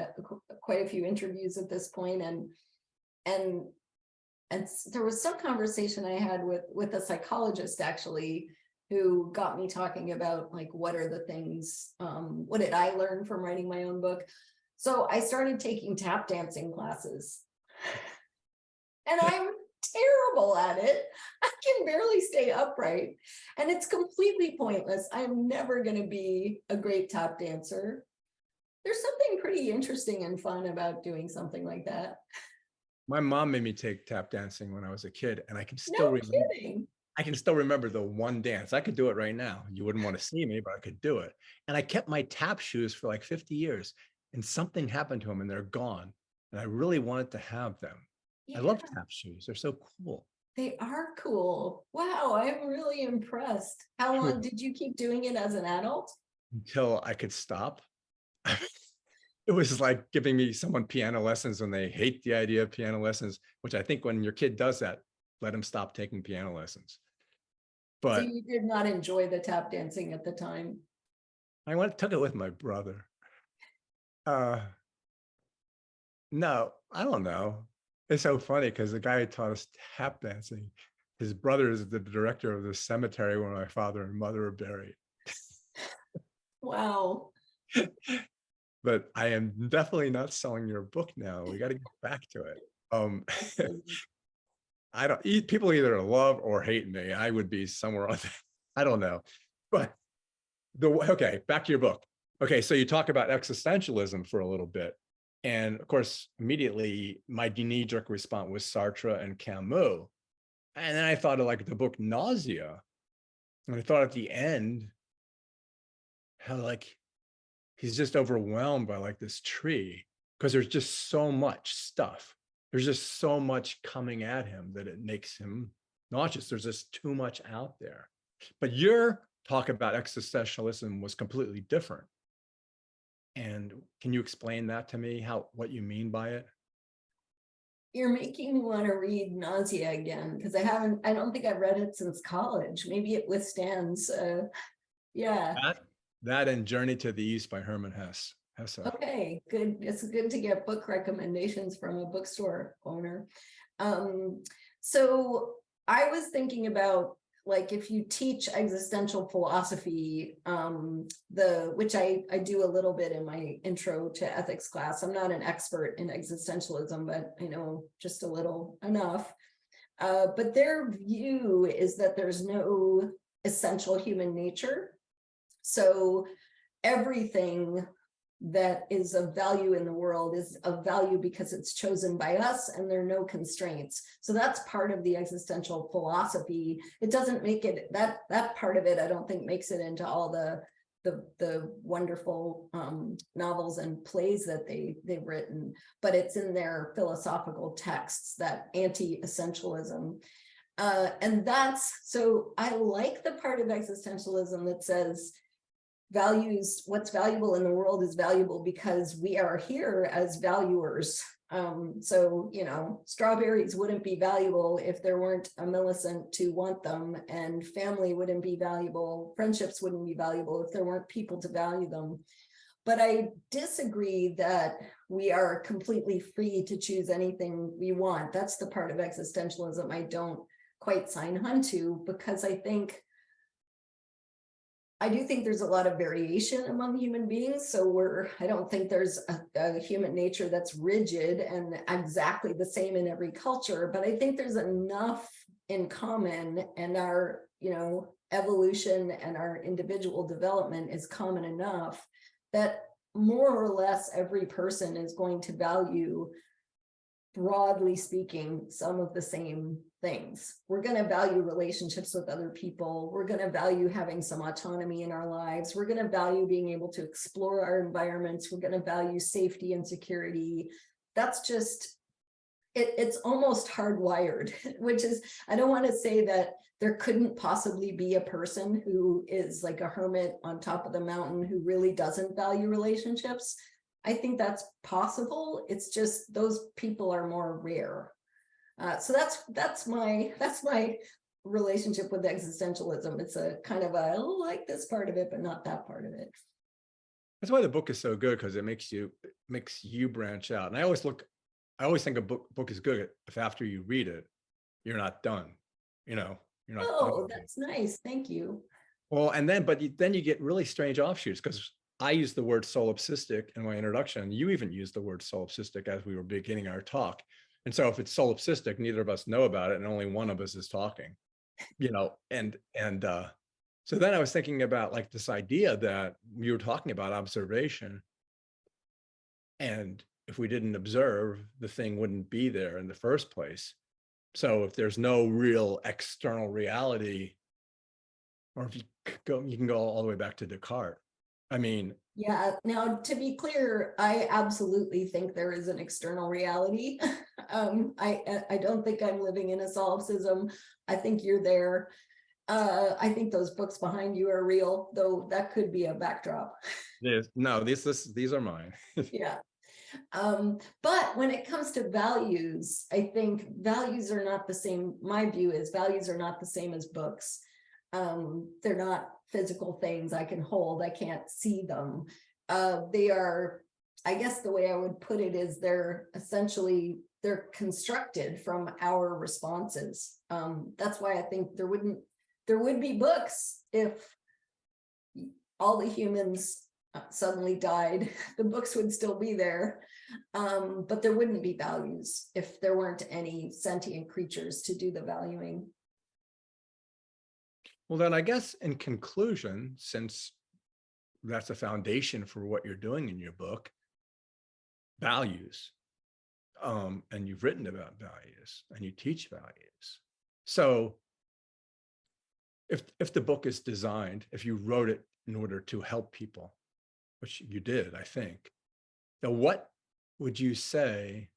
quite a few interviews at this point, and there was some conversation I had with a psychologist actually, who got me talking about like, what are the things, what did I learn from writing my own book? So I started taking tap dancing classes, and I'm terrible at it. I can barely stay upright, and it's completely pointless. I'm never going to be a great tap dancer. There's something pretty interesting and fun about doing something like that. My mom made me take tap dancing when I was a kid, and I can still remember the one dance. I could do it right now. You wouldn't want to see me, but I could do it. And I kept my tap shoes for like 50 years, and something happened to them and they're gone. And I really wanted to have them. Yeah. I love tap shoes. They're so cool. They are cool. Wow, I'm really impressed. How long did you keep doing it as an adult? Until I could stop. It was like giving me someone piano lessons when they hate the idea of piano lessons, which I think when your kid does that, let them stop taking piano lessons. But so you did not enjoy the tap dancing at the time? I took it with my brother. No, I don't know. It's so funny because the guy who taught us tap dancing, his brother is the director of the cemetery where my father and mother are buried. Wow. But I am definitely not selling your book now. We got to get back to it. People either love or hate me. I would be somewhere on that. I don't know. But okay, back to your book. Okay, so you talk about existentialism for a little bit. And of course, immediately my knee-jerk response was Sartre and Camus. And then I thought of like the book Nausea. And I thought at the end, how like he's just overwhelmed by like this tree, because there's just so much stuff. There's just so much coming at him that it makes him nauseous. There's just too much out there. But your talk about existentialism was completely different. And can you explain that to me, what you mean by it? You're making me want to read Nausea again, because I don't think I've read it since college. Maybe it withstands, yeah. That and Journey to the East by Hermann Hesse. Okay, good. It's good to get book recommendations from a bookstore owner. So I was thinking about, like, if you teach existential philosophy, which I do a little bit in my intro to ethics class. I'm not an expert in existentialism, but I know just a little enough. But their view is that there's no essential human nature. So everything that is of value in the world is of value because it's chosen by us and there are no constraints. So that's part of the existential philosophy. It doesn't make it, that part of it, I don't think makes it into all the wonderful novels and plays that they've written, but it's in their philosophical texts, that anti-essentialism. And so I like the part of existentialism that says, what's valuable in the world is valuable because we are here as valuers. So, strawberries wouldn't be valuable if there weren't a Millicent to want them, and family wouldn't be valuable. Friendships wouldn't be valuable if there weren't people to value them. But I disagree that we are completely free to choose anything we want. That's the part of existentialism I don't quite sign on to, because I do think there's a lot of variation among human beings. So I don't think there's a human nature that's rigid and exactly the same in every culture, but I think there's enough in common, and our, evolution and our individual development is common enough that more or less every person is going to value, broadly speaking, some of the same things. We're going to value relationships with other people. We're going to value having some autonomy in our lives. We're going to value being able to explore our environments. We're going to value safety and security. That's just, it's almost hardwired, which is, I don't want to say that there couldn't possibly be a person who is like a hermit on top of the mountain who really doesn't value relationships. I think that's possible. It's just those people are more rare. So that's my relationship with existentialism. It's a kind of I like this part of it, but not that part of it. That's why the book is so good, because it makes you branch out. And I always think a book is good if after you read it, you're not done. You're not. Oh, that's nice. Thank you. Well, then you get really strange offshoots, because I used the word solipsistic in my introduction. You even used the word solipsistic as we were beginning our talk. And so if it's solipsistic, neither of us know about it, and only one of us is talking, so then I was thinking about like this idea that you were talking about observation. And if we didn't observe, the thing wouldn't be there in the first place. So if there's no real external reality, or if you can go all the way back to Descartes. I mean, yeah. Now, to be clear, I absolutely think there is an external reality. I don't think I'm living in a solipsism. I think you're there. I think those books behind you are real, though that could be a backdrop. No, these are mine. Yeah. But when it comes to values, I think values are not the same. My view is values are not the same as books. They're not physical things I can hold. I can't see them. They are, I guess the way I would put it is they're constructed from our responses. That's why I think there would be books if all the humans suddenly died. The books would still be there, but there wouldn't be values if there weren't any sentient creatures to do the valuing. Well, then I guess in conclusion, since that's a foundation for what you're doing in your book, values, and you've written about values and you teach values. So if the book is designed, if you wrote it in order to help people, which you did, I think, then what would you say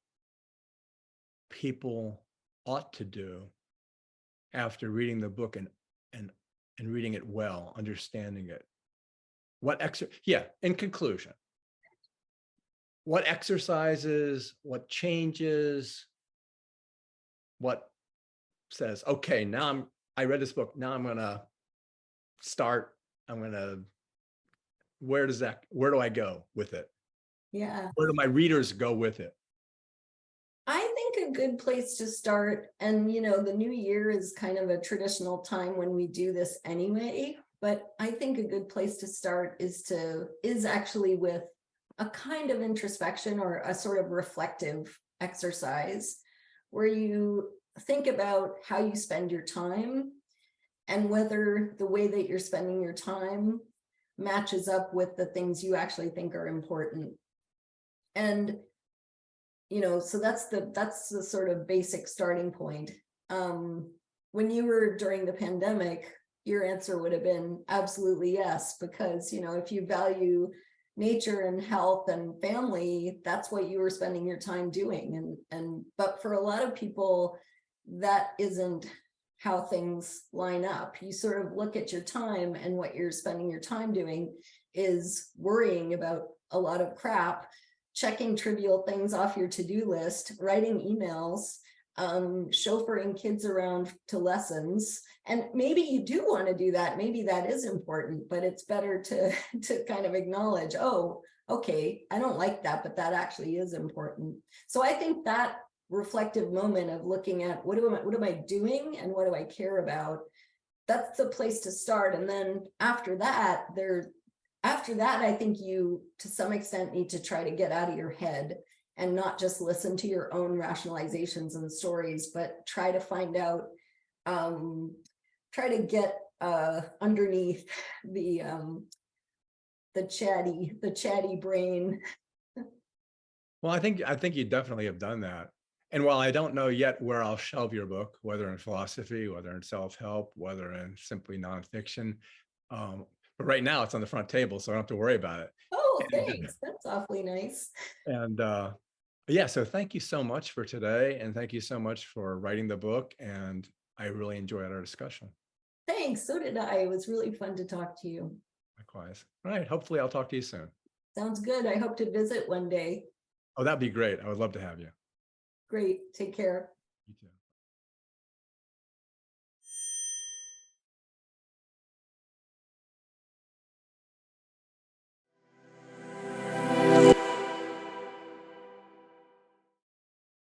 people ought to do after reading the book and reading it well, understanding it? In conclusion, what exercises, what changes, what says, okay, now I read this book, now I'm gonna start, where do I go with it? Yeah. Where do my readers go with it? I think a good place to start, and the new year is kind of a traditional time when we do this anyway, but I think a good place to start is actually with a kind of introspection or a sort of reflective exercise where you think about how you spend your time and whether the way that you're spending your time matches up with the things you actually think are important. And so that's the sort of basic starting point. When you were during the pandemic, your answer would have been absolutely yes, because if you value nature and health and family, that's what you were spending your time doing. But for a lot of people, that isn't how things line up. You sort of look at your time, and what you're spending your time doing is worrying about a lot of crap, checking trivial things off your to-do list, writing emails, chauffeuring kids around to lessons. And maybe you do want to do that. Maybe that is important, but it's better to kind of acknowledge, oh, okay, I don't like that, but that actually is important. So I think that reflective moment of looking at what am I doing and what do I care about, that's the place to start. And then after that, I think you to some extent need to try to get out of your head and not just listen to your own rationalizations and stories, but try to find out, try to get underneath the chatty brain. Well, I think you definitely have done that. And while I don't know yet where I'll shelve your book, whether in philosophy, whether in self-help, whether in simply nonfiction, but right now it's on the front table, so I don't have to worry about it. Oh, thanks. That's awfully nice. And yeah, so thank you so much for today, and thank you so much for writing the book. And I really enjoyed our discussion. Thanks. So did I. It was really fun to talk to you. Likewise. All right. Hopefully, I'll talk to you soon. Sounds good. I hope to visit one day. Oh, that'd be great. I would love to have you. Great. Take care. You too.